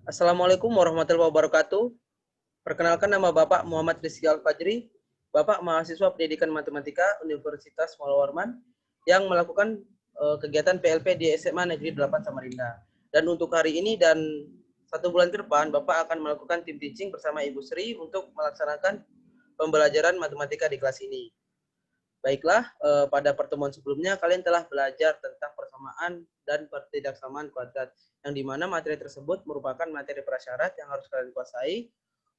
Assalamualaikum warahmatullahi wabarakatuh. Perkenalkan, nama Bapak Muhammad Rizky Al-Fajri, Bapak mahasiswa Pendidikan Matematika Universitas Muhammad Warman yang melakukan kegiatan PLP di SMA Negeri 8 Samarinda. Dan untuk hari ini dan 1 bulan ke depan, Bapak akan melakukan tim teaching bersama Ibu Sri untuk melaksanakan pembelajaran matematika di kelas ini. Baiklah, pada pertemuan sebelumnya kalian telah belajar tentang persamaan dan pertidaksamaan kuadrat, yang dimana materi tersebut merupakan materi prasyarat yang harus kalian kuasai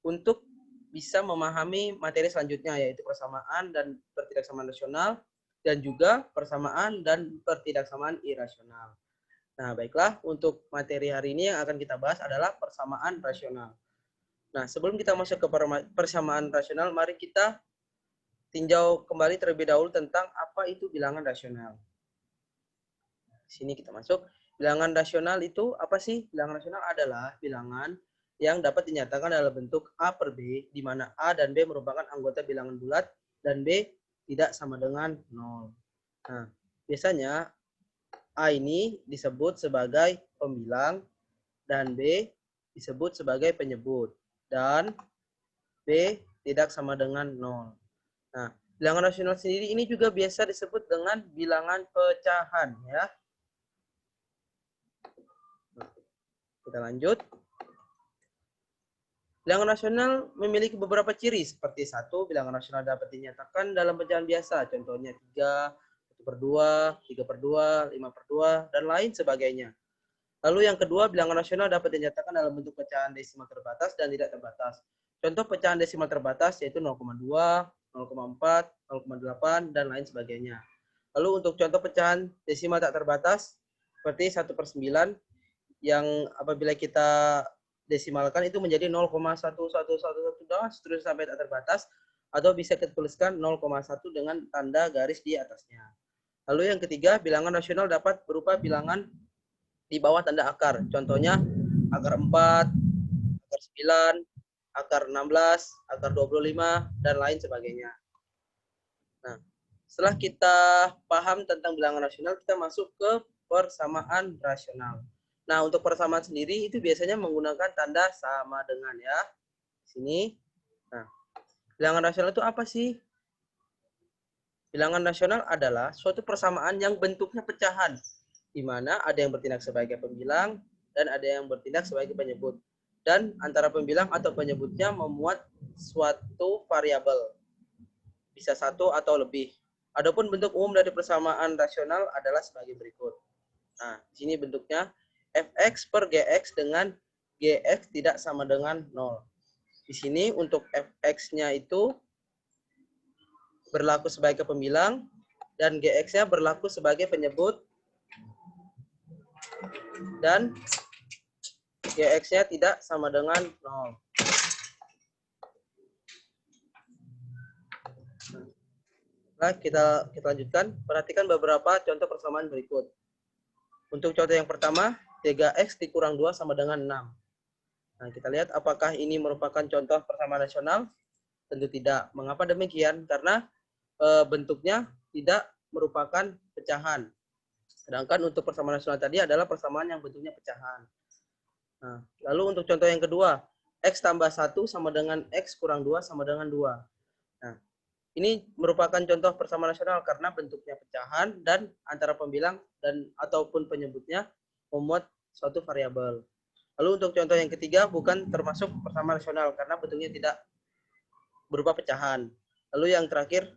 untuk bisa memahami materi selanjutnya, yaitu persamaan dan pertidaksamaan rasional, dan juga persamaan dan pertidaksamaan irasional. Nah, baiklah, untuk materi hari ini yang akan kita bahas adalah persamaan rasional. Nah, sebelum kita masuk ke persamaan rasional, mari kita tinjau kembali terlebih dahulu tentang apa itu bilangan rasional. Di sini kita masuk. Bilangan rasional itu apa sih? Bilangan rasional adalah bilangan yang dapat dinyatakan dalam bentuk A per B, di mana A dan B merupakan anggota bilangan bulat dan B tidak sama dengan 0. Nah, biasanya A ini disebut sebagai pembilang dan B disebut sebagai penyebut, dan B tidak sama dengan 0. Nah, bilangan rasional sendiri ini juga biasa disebut dengan bilangan pecahan, ya. Kita lanjut. Bilangan rasional memiliki beberapa ciri, seperti 1, bilangan rasional dapat dinyatakan dalam pecahan biasa, contohnya 3, 1/2, 3/2, 5/2, dan lain sebagainya. Lalu yang kedua, bilangan rasional dapat dinyatakan dalam bentuk pecahan desimal terbatas dan tidak terbatas. Contoh pecahan desimal terbatas yaitu 0,2, 0,4, 0,8, dan lain sebagainya. Lalu untuk contoh pecahan desimal tak terbatas seperti 1/9 yang apabila kita desimalkan itu menjadi 0,1111 dan seterusnya sampai tak terbatas, atau bisa kita tuliskan 0,1 dengan tanda garis di atasnya. Lalu yang ketiga, bilangan rasional dapat berupa bilangan di bawah tanda akar. Contohnya akar 4, akar 9, akar 16, akar 25, dan lain sebagainya. Nah, setelah kita paham tentang bilangan rasional, kita masuk ke persamaan rasional. Nah, untuk persamaan sendiri itu biasanya menggunakan tanda sama dengan, ya. Sini. Nah, bilangan rasional itu apa sih? Bilangan rasional adalah suatu persamaan yang bentuknya pecahan, di mana ada yang bertindak sebagai pembilang dan ada yang bertindak sebagai penyebut. Dan antara pembilang atau penyebutnya memuat suatu variabel, bisa 1 atau lebih. Adapun bentuk umum dari persamaan rasional adalah sebagai berikut. Nah, di sini bentuknya fx per gx dengan gx tidak sama dengan 0. Di sini untuk fx-nya itu berlaku sebagai pembilang dan gx-nya berlaku sebagai penyebut, dan gx-nya tidak sama dengan 0. Nah, kita lanjutkan. Perhatikan beberapa contoh persamaan berikut. Untuk contoh yang pertama, 3x dikurang 2 sama dengan 6. Nah, kita lihat apakah ini merupakan contoh persamaan rasional? Tentu tidak. Mengapa demikian? Karena bentuknya tidak merupakan pecahan. Sedangkan untuk persamaan rasional tadi adalah persamaan yang bentuknya pecahan. Nah, lalu untuk contoh yang kedua, x tambah 1 sama dengan x kurang 2 sama dengan 2. Nah, ini merupakan contoh persamaan rasional karena bentuknya pecahan dan antara pembilang dan ataupun penyebutnya memuat suatu variabel. Lalu untuk contoh yang ketiga bukan termasuk persamaan rasional karena bentuknya tidak berupa pecahan. Lalu yang terakhir,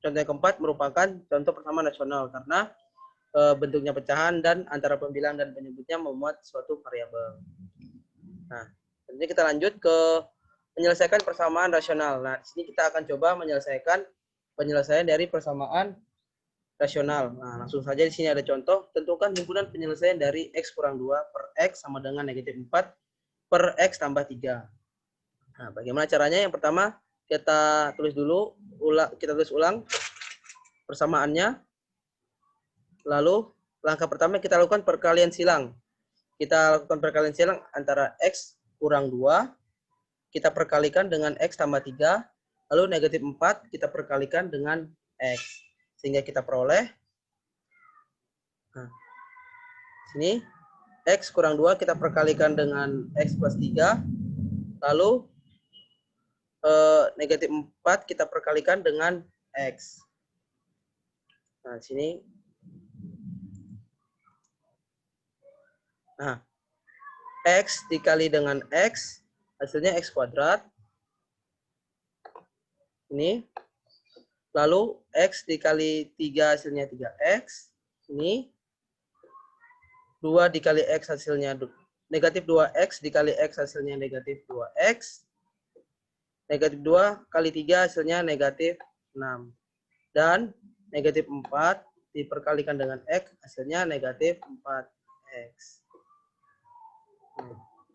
contoh yang keempat merupakan contoh persamaan rasional karena bentuknya pecahan dan antara pembilang dan penyebutnya memuat suatu variabel. Nah, selanjutnya kita lanjut ke menyelesaikan persamaan rasional. Nah, di sini kita akan coba menyelesaikan penyelesaian dari persamaan rasional. Nah, langsung saja di sini ada contoh. Tentukan himpunan penyelesaian dari x kurang 2 per x sama dengan negatif 4 per x tambah 3. Nah, bagaimana caranya? Yang pertama, kita tulis dulu, kita tulis ulang persamaannya. Lalu, langkah pertama kita lakukan perkalian silang. Kita lakukan perkalian silang antara x kurang 2, kita perkalikan dengan x tambah 3, lalu negatif 4 kita perkalikan dengan x. Sehingga kita peroleh, nah, sini X kurang 2 kita perkalikan dengan X plus 3. Lalu negatif 4 kita perkalikan dengan X. Nah, sini. Nah, X dikali dengan X, hasilnya X kuadrat. Ini. Lalu X dikali 3 hasilnya 3X. Ini. 2 dikali X hasilnya negatif 2X dikali X hasilnya negatif 2X. Negatif 2 kali 3 hasilnya negatif 6. Dan negatif 4 diperkalikan dengan X hasilnya negatif 4X.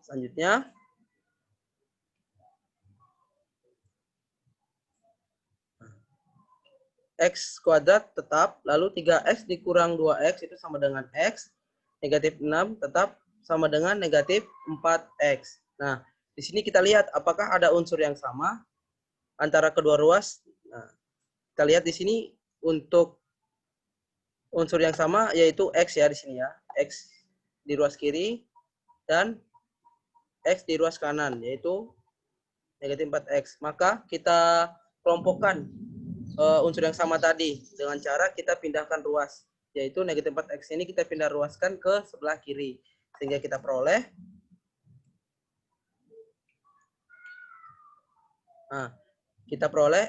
Selanjutnya. X kuadrat tetap, lalu 3X dikurang 2X itu sama dengan X. Negatif 6 tetap sama dengan negatif 4X. Nah, di sini kita lihat apakah ada unsur yang sama antara kedua ruas. Nah, kita lihat di sini untuk unsur yang sama yaitu X ya di sini ya. X di ruas kiri dan X di ruas kanan yaitu negatif 4X. Maka kita kelompokkan unsur yang sama tadi dengan cara kita pindahkan ruas, yaitu negatif 4X ini kita pindah ruaskan ke sebelah kiri sehingga kita peroleh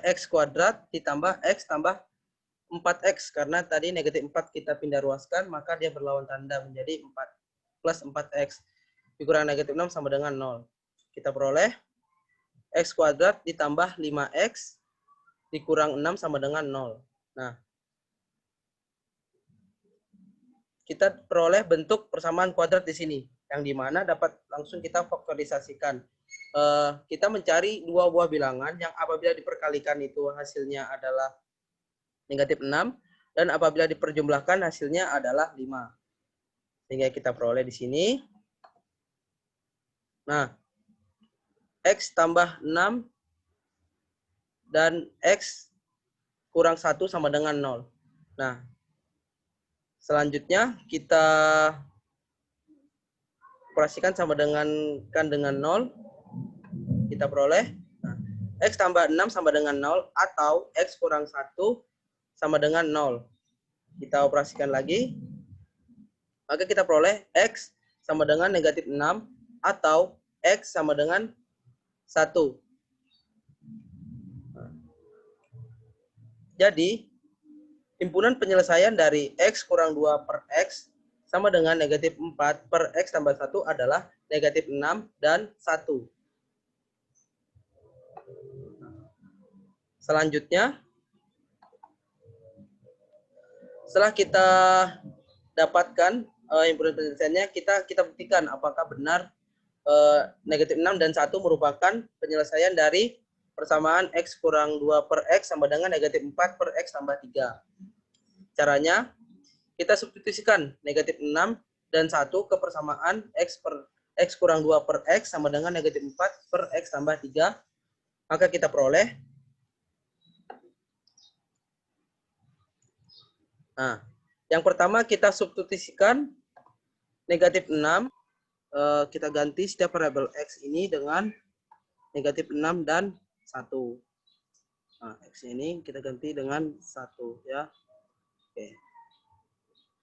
X kuadrat ditambah X tambah 4X karena tadi negatif 4 kita pindah ruaskan maka dia berlawan tanda menjadi 4 plus 4X dikurang negatif 6 sama dengan 0. Kita peroleh X kuadrat ditambah 5X dikurang 6 sama dengan 0. Nah, kita peroleh bentuk persamaan kuadrat di sini, yang dimana dapat langsung kita faktorisasikan. Kita mencari dua buah bilangan yang apabila diperkalikan itu hasilnya adalah negatif 6, dan apabila diperjumlahkan hasilnya adalah 5. Sehingga kita peroleh di sini. Nah, X tambah 6 dan X kurang 1 sama dengan 0. Nah, selanjutnya kita operasikan sama dengan 0. Kita peroleh X tambah 6 sama dengan 0 atau X kurang 1 sama dengan 0. Kita operasikan lagi. Maka kita peroleh X sama dengan negatif 6 atau X sama dengan 1. Jadi, himpunan penyelesaian dari X kurang 2 per X sama dengan negatif 4 per X tambah 1 adalah negatif 6 dan 1. Selanjutnya, setelah kita dapatkan himpunan penyelesaiannya, kita buktikan apakah benar negatif 6 dan 1 merupakan penyelesaian dari persamaan X kurang 2 per X sama dengan negatif 4 per X tambah 3. Caranya, kita substitusikan negatif 6 dan 1 ke persamaan X kurang 2 per X sama dengan negatif 4 per X tambah 3. Maka kita peroleh. Nah, yang pertama kita substitusikan negatif 6. Kita ganti setiap variabel X ini dengan negatif 6 dan 1. Nah, X ini kita ganti dengan 1 ya. Oke.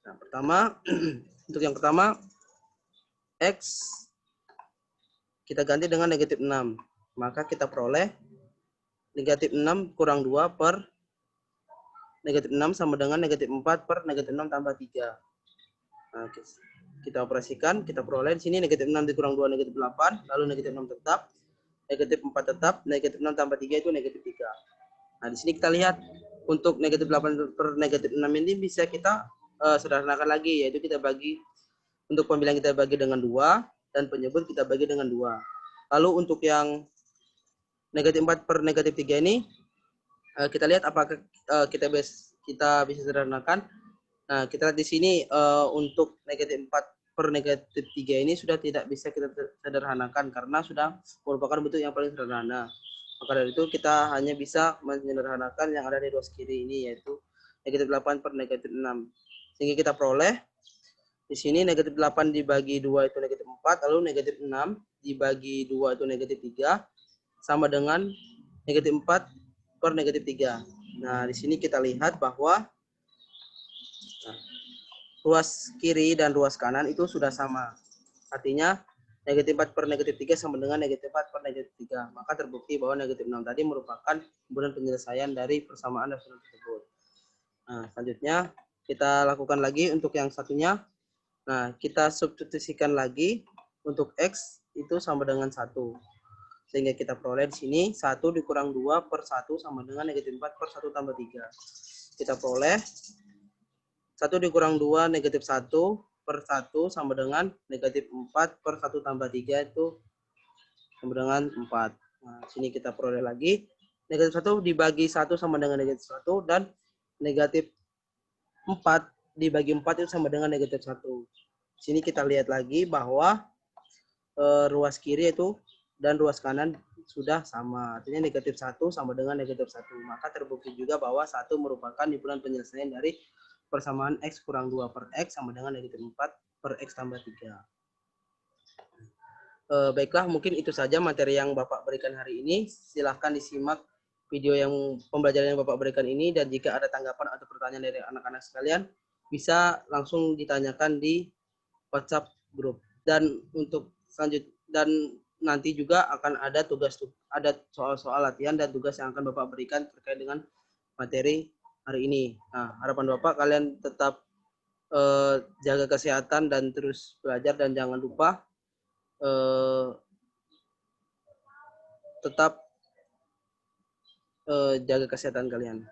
Nah, untuk yang pertama X kita ganti dengan negatif 6. Maka kita peroleh negatif 6 kurang 2 per negatif 6 sama dengan negatif 4 per negatif 6 tambah 3. Nah, kita operasikan, kita peroleh di sini negatif 6 dikurang 2 negatif 8, lalu negatif 6 tetap, negatif 4 tetap, negatif 6 tambah 3 itu negatif 3. Nah, di sini kita lihat untuk negatif 8 per negatif 6 ini bisa kita sederhanakan lagi, yaitu kita bagi untuk pembilang kita bagi dengan 2 dan penyebut kita bagi dengan 2. Lalu untuk yang negatif 4 per negatif 3 ini kita lihat apakah kita bisa sederhanakan. Nah, kita lihat di sini untuk negatif 4 per negatif 3 ini sudah tidak bisa kita sederhanakan karena sudah merupakan bentuk yang paling sederhana. Maka dari itu kita hanya bisa menyederhanakan yang ada di ruas kiri ini, yaitu negatif 8 per negatif 6. Sehingga kita peroleh Di sini negatif 8 dibagi 2 itu negatif 4, lalu negatif 6 dibagi 2 itu negatif 3, sama dengan negatif 4 per negatif 3. Nah, di sini kita lihat bahwa ruas kiri dan ruas kanan itu sudah sama. Artinya, negatif 4 per negatif 3 sama dengan negatif 4 per negatif 3. Maka terbukti bahwa negatif 6 tadi merupakan kemudian penyelesaian dari persamaan rasional tersebut. Nah, selanjutnya kita lakukan lagi untuk yang satunya. Nah, kita substitusikan lagi untuk X itu sama dengan 1. Sehingga kita peroleh di sini 1 dikurang 2 per 1 sama dengan negatif 4 per 1 tambah 3. Kita peroleh 1 dikurang 2 negatif 1 per 1 sama dengan negatif 4 per 1 tambah 3 itu sama dengan 4. Nah, sini kita peroleh lagi. Negatif 1 dibagi 1 sama dengan negatif 1 dan negatif 4 dibagi 4 itu sama dengan negatif 1. Sini kita lihat lagi bahwa ruas kiri itu dan ruas kanan sudah sama. Artinya negatif 1 sama dengan negatif 1. Maka terbukti juga bahwa 1 merupakan himpunan penyelesaian dari persamaan X kurang 2 per X sama dengan negatif 4 per X tambah 3. Baiklah, mungkin itu saja materi yang Bapak berikan hari ini. Silahkan disimak video yang pembelajaran yang Bapak berikan ini, dan jika ada tanggapan atau pertanyaan dari anak-anak sekalian, bisa langsung ditanyakan di WhatsApp grup. Dan untuk selanjutnya, dan nanti juga akan ada ada soal-soal latihan dan tugas yang akan Bapak berikan terkait dengan materi hari ini. Nah, harapan Bapak kalian tetap jaga kesehatan dan terus belajar, dan jangan lupa tetap jaga kesehatan kalian.